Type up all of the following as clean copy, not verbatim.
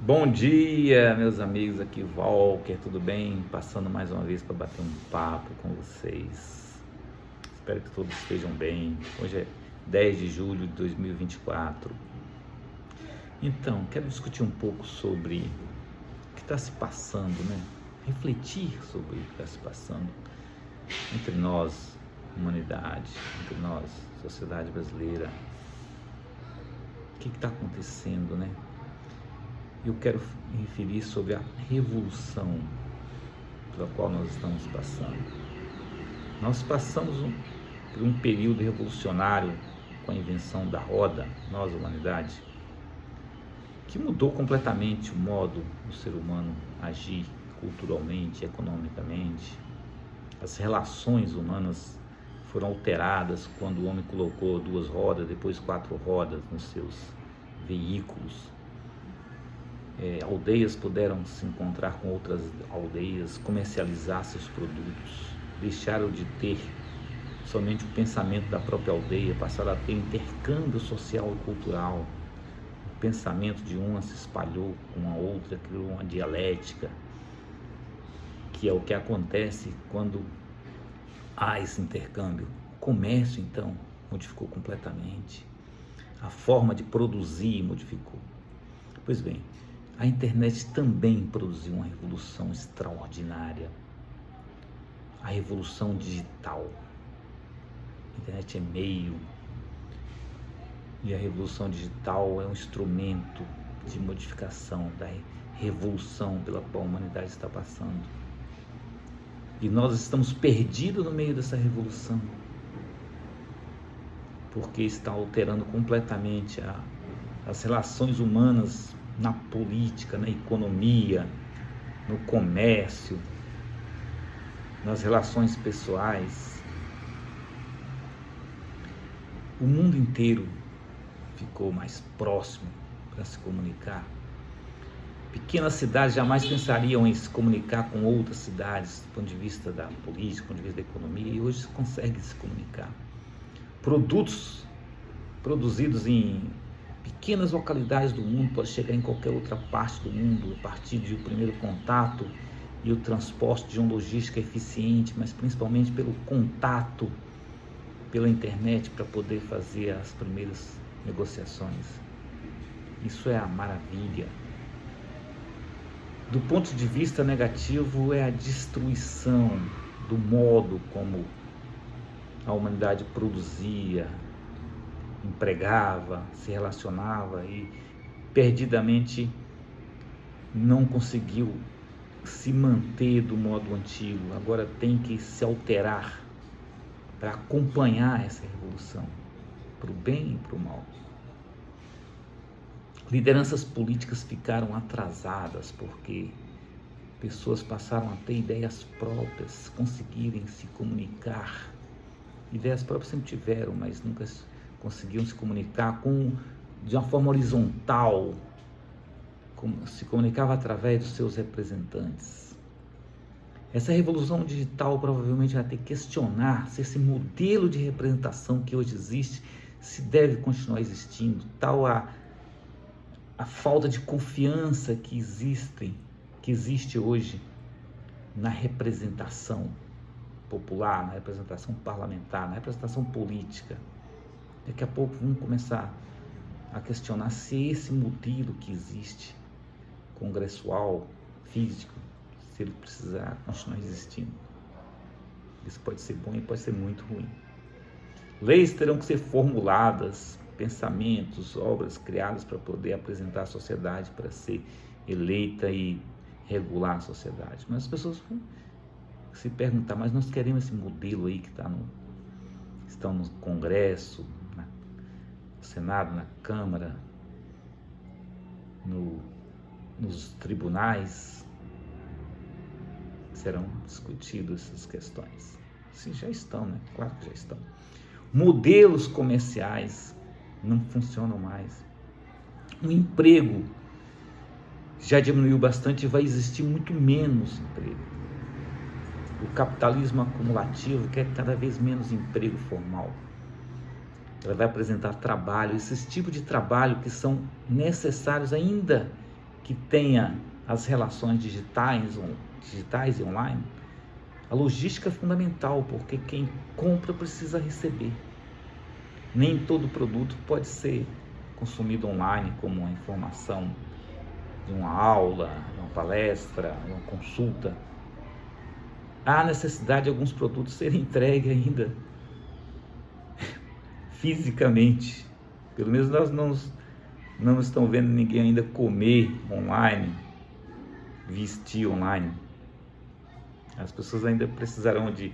Bom dia, meus amigos, aqui Walker, tudo bem? Passando mais uma vez para bater um papo com vocês. Espero que todos estejam bem. Hoje é 10 de julho de 2024. Então, quero discutir um pouco sobre o que está se passando, né? Refletir sobre o que está se passando entre nós, humanidade, entre nós, sociedade brasileira. O que está acontecendo, né? Eu quero me referir sobre a revolução pela qual nós estamos passando. Nós passamos por um período revolucionário com a invenção da roda, nós, humanidade, que mudou completamente o modo do ser humano agir culturalmente, economicamente. As relações humanas foram alteradas quando o homem colocou 2 rodas, depois 4 rodas nos seus veículos. Aldeias puderam se encontrar com outras aldeias, comercializar seus produtos, deixaram de ter somente o pensamento da própria aldeia, passaram a ter intercâmbio social e cultural. O pensamento de uma se espalhou com a outra, criou uma dialética, que é o que acontece quando há esse intercâmbio. O comércio, então, modificou completamente, a forma de produzir modificou. Pois bem, a internet também produziu uma revolução extraordinária, a revolução digital. A internet é meio, e a revolução digital é um instrumento de modificação da revolução pela qual a humanidade está passando. E nós estamos perdidos no meio dessa revolução, porque está alterando completamente as relações humanas na política, na economia, no comércio, nas relações pessoais. O mundo inteiro ficou mais próximo para se comunicar. Pequenas cidades jamais pensariam em se comunicar com outras cidades do ponto de vista da política, do ponto de vista da economia, e hoje se consegue se comunicar. Produtos produzidos em pequenas localidades do mundo podem chegar em qualquer outra parte do mundo a partir do primeiro contato e o transporte de uma logística eficiente, mas principalmente pelo contato pela internet para poder fazer as primeiras negociações. Isso é a maravilha. Do ponto de vista negativo, é a destruição do modo como a humanidade produzia, empregava, se relacionava e perdidamente não conseguiu se manter do modo antigo. Agora tem que se alterar para acompanhar essa revolução, para o bem e para o mal. Lideranças políticas ficaram atrasadas porque pessoas passaram a ter ideias próprias, conseguirem se comunicar. Ideias próprias sempre tiveram, mas nunca conseguiam se comunicar de uma forma horizontal, como se comunicava através dos seus representantes. Essa revolução digital provavelmente vai ter que questionar se esse modelo de representação que hoje existe se deve continuar existindo, tal a falta de confiança que existe hoje na representação popular, na representação parlamentar, na representação política. Daqui a pouco vamos começar a questionar se esse modelo que existe, congressual, físico, se ele precisar continuar existindo. Isso pode ser bom e pode ser muito ruim. Leis terão que ser formuladas, pensamentos, obras criadas para poder apresentar a sociedade, para ser eleita e regular a sociedade. Mas as pessoas vão se perguntar, mas nós queremos esse modelo aí que estão no Congresso, no Senado, na Câmara, nos tribunais, serão discutidas essas questões. Sim, já estão, né? Claro que já estão. Modelos comerciais não funcionam mais. O emprego já diminuiu bastante e vai existir muito menos emprego. O capitalismo acumulativo quer cada vez menos emprego formal. Ela vai apresentar trabalho, esses tipos de trabalho que são necessários ainda que tenha as relações digitais e online, a logística é fundamental, porque quem compra precisa receber. Nem todo produto pode ser consumido online, como uma informação de uma aula, de uma palestra, de uma consulta. Há necessidade de alguns produtos serem entregues ainda fisicamente. Pelo menos nós não estamos vendo ninguém ainda comer online, vestir online. As pessoas ainda precisarão de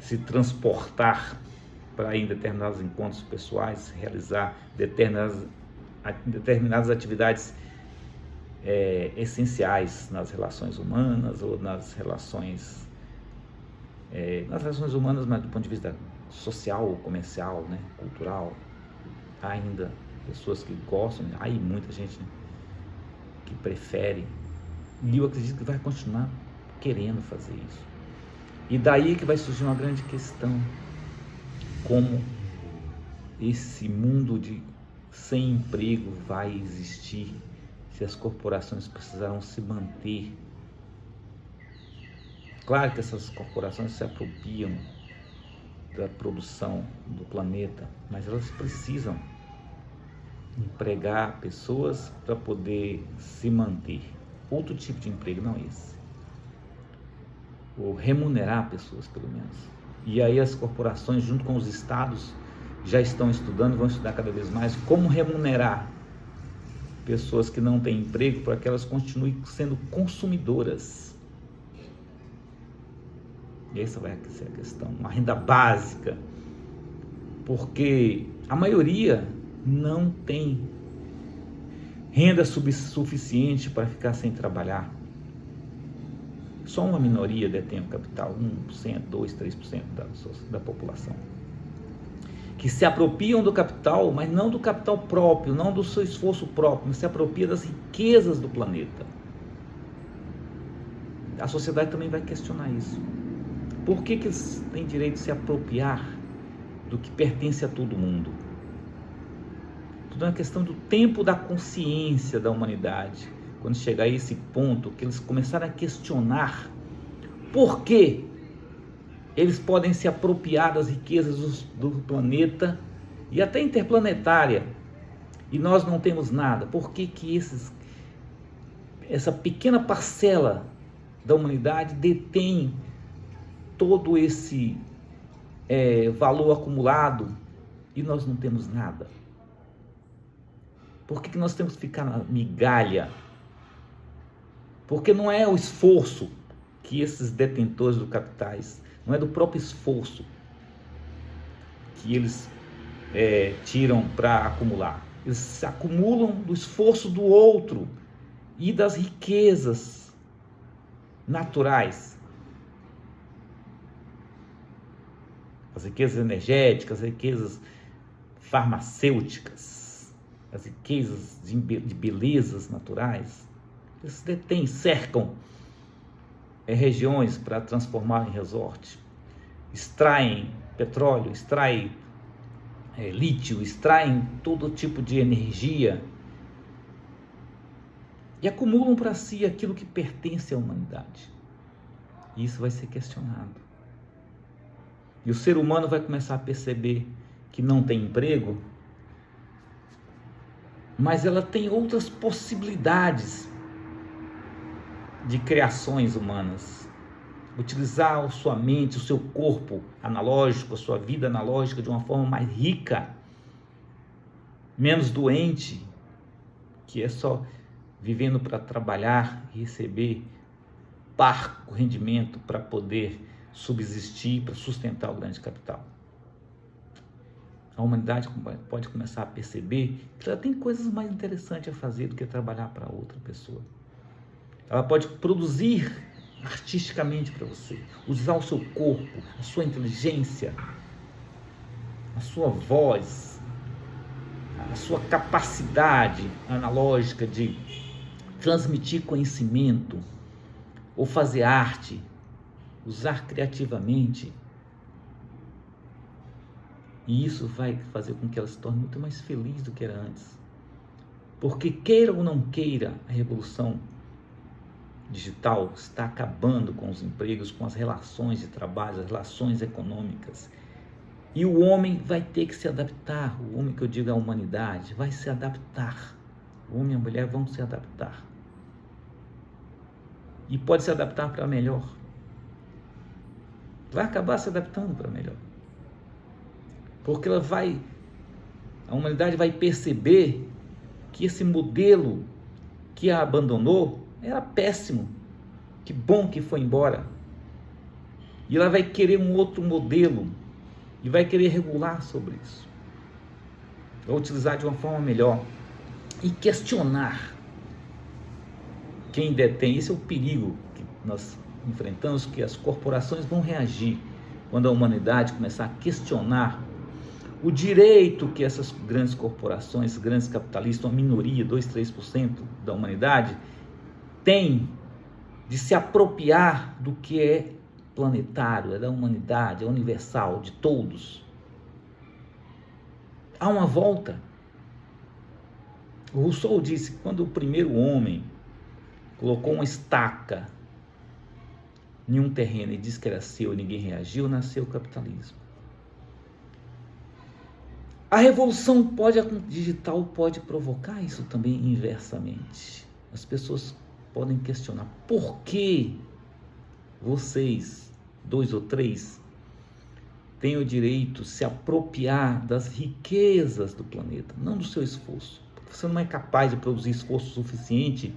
se transportar para ir em determinados encontros pessoais, realizar determinadas atividades essenciais nas relações humanas ou nas relações humanas, mas do ponto de vista social, comercial, né, cultural. Há ainda pessoas que gostam, há muita gente, né, que prefere, e eu acredito que vai continuar querendo fazer isso. E daí que vai surgir uma grande questão: como esse mundo sem emprego vai existir se as corporações precisarão se manter? Claro que essas corporações se apropriam da produção do planeta, mas elas precisam empregar pessoas para poder se manter. Outro tipo de emprego, não esse. Ou remunerar pessoas, pelo menos. E aí as corporações, junto com os estados, já estão estudando, vão estudar cada vez mais como remunerar pessoas que não têm emprego para que elas continuem sendo consumidoras. E essa vai ser a questão, uma renda básica, porque a maioria não tem renda suficiente para ficar sem trabalhar. Só uma minoria detém o capital, 1%, 2%, 3% da população, que se apropriam do capital, mas não do capital próprio, não do seu esforço próprio, mas se apropria das riquezas do planeta. A sociedade também vai questionar isso. Por que eles têm direito de se apropriar do que pertence a todo mundo? Tudo é uma questão do tempo da consciência da humanidade. Quando chegar a esse ponto, que eles começarem a questionar por que eles podem se apropriar das riquezas do planeta e até interplanetária, e nós não temos nada. Por que essa pequena parcela da humanidade detém todo esse valor acumulado e nós não temos nada? Por que nós temos que ficar na migalha? Porque não é o esforço que esses detentores do capitais, não é do próprio esforço que eles tiram para acumular. Eles se acumulam do esforço do outro e das riquezas naturais. As riquezas energéticas, as riquezas farmacêuticas, as riquezas de belezas naturais. Eles detêm, cercam regiões para transformar em resort, extraem petróleo, extraem lítio, extraem todo tipo de energia e acumulam para si aquilo que pertence à humanidade. E isso vai ser questionado. E o ser humano vai começar a perceber que não tem emprego, mas ela tem outras possibilidades de criações humanas. Utilizar a sua mente, o seu corpo analógico, a sua vida analógica de uma forma mais rica, menos doente, que é só vivendo para trabalhar e receber parco rendimento para poder subsistir, para sustentar o grande capital. A humanidade pode começar a perceber que ela tem coisas mais interessantes a fazer do que trabalhar para outra pessoa. Ela pode produzir artisticamente para você, usar o seu corpo, a sua inteligência, a sua voz, a sua capacidade analógica de transmitir conhecimento ou fazer arte, usar criativamente. E isso vai fazer com que ela se torne muito mais feliz do que era antes. Porque queira ou não queira, a revolução digital está acabando com os empregos, com as relações de trabalho, as relações econômicas. E o homem vai ter que se adaptar, o homem que eu digo a humanidade, vai se adaptar. O homem e a mulher vão se adaptar. E pode se adaptar para melhor. Vai acabar se adaptando para melhor. Porque a humanidade vai perceber que esse modelo que a abandonou era péssimo. Que bom que foi embora. E ela vai querer um outro modelo e vai querer regular sobre isso. Vai utilizar de uma forma melhor e questionar quem detém. Esse é o perigo que nós enfrentamos, que as corporações vão reagir quando a humanidade começar a questionar o direito que essas grandes corporações, grandes capitalistas, uma minoria, 2, 3% da humanidade, tem de se apropriar do que é planetário, é da humanidade, é universal, de todos. Há uma volta. O Rousseau disse que quando o primeiro homem colocou uma estaca em um terreno e disse que era seu e ninguém reagiu, nasceu o capitalismo. A revolução digital pode provocar isso também inversamente. As pessoas podem questionar por que vocês, 2 ou 3, têm o direito de se apropriar das riquezas do planeta, não do seu esforço. Porque você não é capaz de produzir esforço suficiente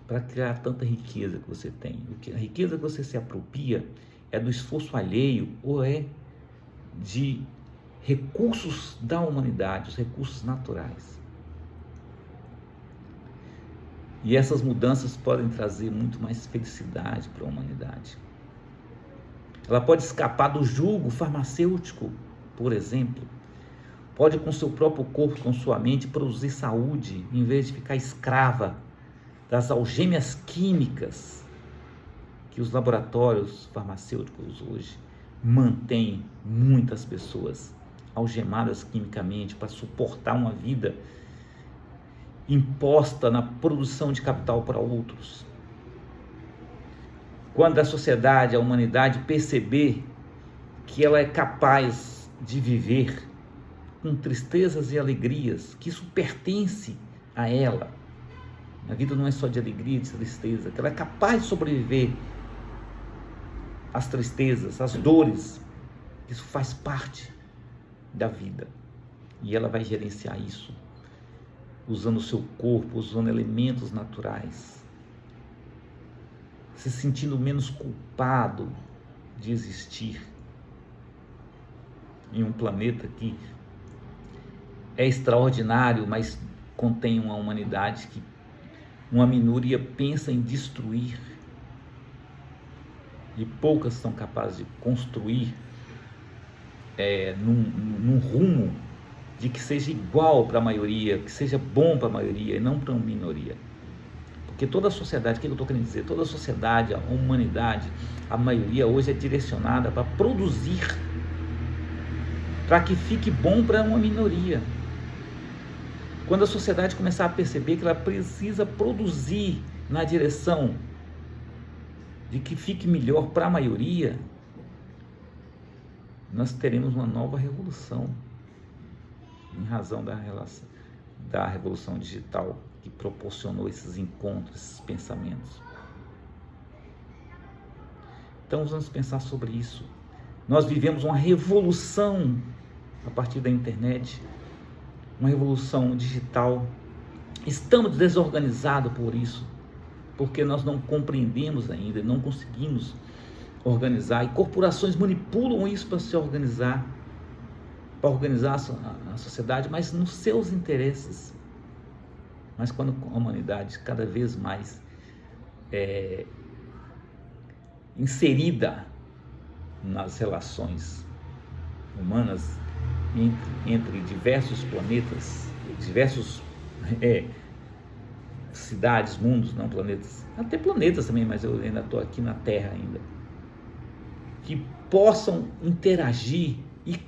para criar tanta riqueza que você tem. A riqueza que você se apropria é do esforço alheio ou é de recursos da humanidade, os recursos naturais. E essas mudanças podem trazer muito mais felicidade para a humanidade. Ela pode escapar do jugo farmacêutico, por exemplo. Pode, com seu próprio corpo, com sua mente, produzir saúde, em vez de ficar escrava das algemias químicas que os laboratórios farmacêuticos hoje mantêm muitas pessoas algemadas quimicamente para suportar uma vida imposta na produção de capital para outros. Quando a sociedade, a humanidade perceber que ela é capaz de viver com tristezas e alegrias, que isso pertence a ela, a vida não é só de alegria e de tristeza, que ela é capaz de sobreviver às tristezas, às dores, isso faz parte da vida, e ela vai gerenciar isso, usando o seu corpo, usando elementos naturais, se sentindo menos culpado de existir em um planeta que é extraordinário, mas contém uma humanidade que uma minoria pensa em destruir e poucas são capazes de construir num rumo de que seja igual para a maioria, que seja bom para a maioria e não para uma minoria. Porque toda a sociedade, o que eu estou querendo dizer? Toda a sociedade, a humanidade, a maioria hoje é direcionada para produzir, para que fique bom para uma minoria. Quando a sociedade começar a perceber que ela precisa produzir na direção de que fique melhor para a maioria, nós teremos uma nova revolução, em razão da revolução digital que proporcionou esses encontros, esses pensamentos. Então vamos pensar sobre isso. Nós vivemos uma revolução a partir da internet, uma revolução digital. Estamos desorganizados por isso, porque nós não compreendemos ainda, não conseguimos organizar, e corporações manipulam isso para se organizar, para organizar a sociedade, mas nos seus interesses. Mas quando a humanidade cada vez mais inserida nas relações humanas entre diversos planetas, diversos cidades, mundos, não planetas, até planetas também, mas eu ainda estou aqui na Terra ainda, que possam interagir e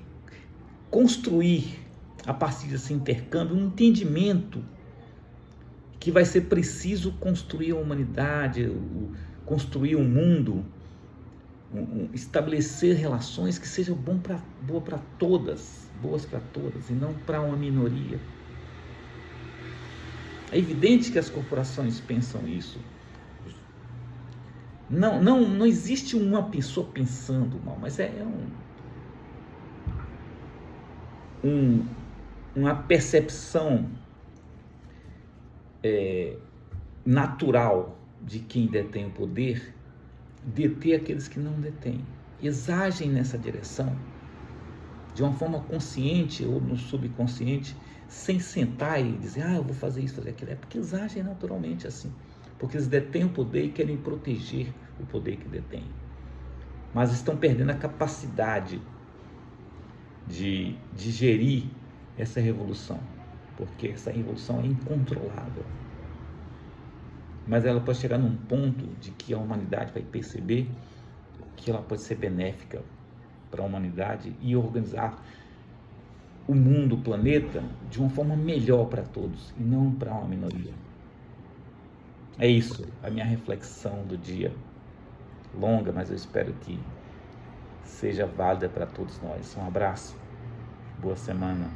construir a partir desse intercâmbio um entendimento que vai ser preciso construir a humanidade, construir um mundo, estabelecer relações que sejam boas para todas, e não para uma minoria. É evidente que as corporações pensam isso. Não existe uma pessoa pensando mal, mas uma percepção natural de quem detém o poder, deter aqueles que não detêm. Eles agem nessa direção de uma forma consciente ou no subconsciente, sem sentar e dizer, eu vou fazer isso, fazer aquilo. É porque eles agem naturalmente assim, porque eles detêm o poder e querem proteger o poder que detêm, mas estão perdendo a capacidade de gerir essa revolução, porque essa revolução é incontrolável. Mas ela pode chegar num ponto de que a humanidade vai perceber que ela pode ser benéfica para a humanidade e organizar o mundo, o planeta, de uma forma melhor para todos e não para uma minoria. É isso, a minha reflexão do dia. Longa, mas eu espero que seja válida para todos nós. Um abraço, boa semana.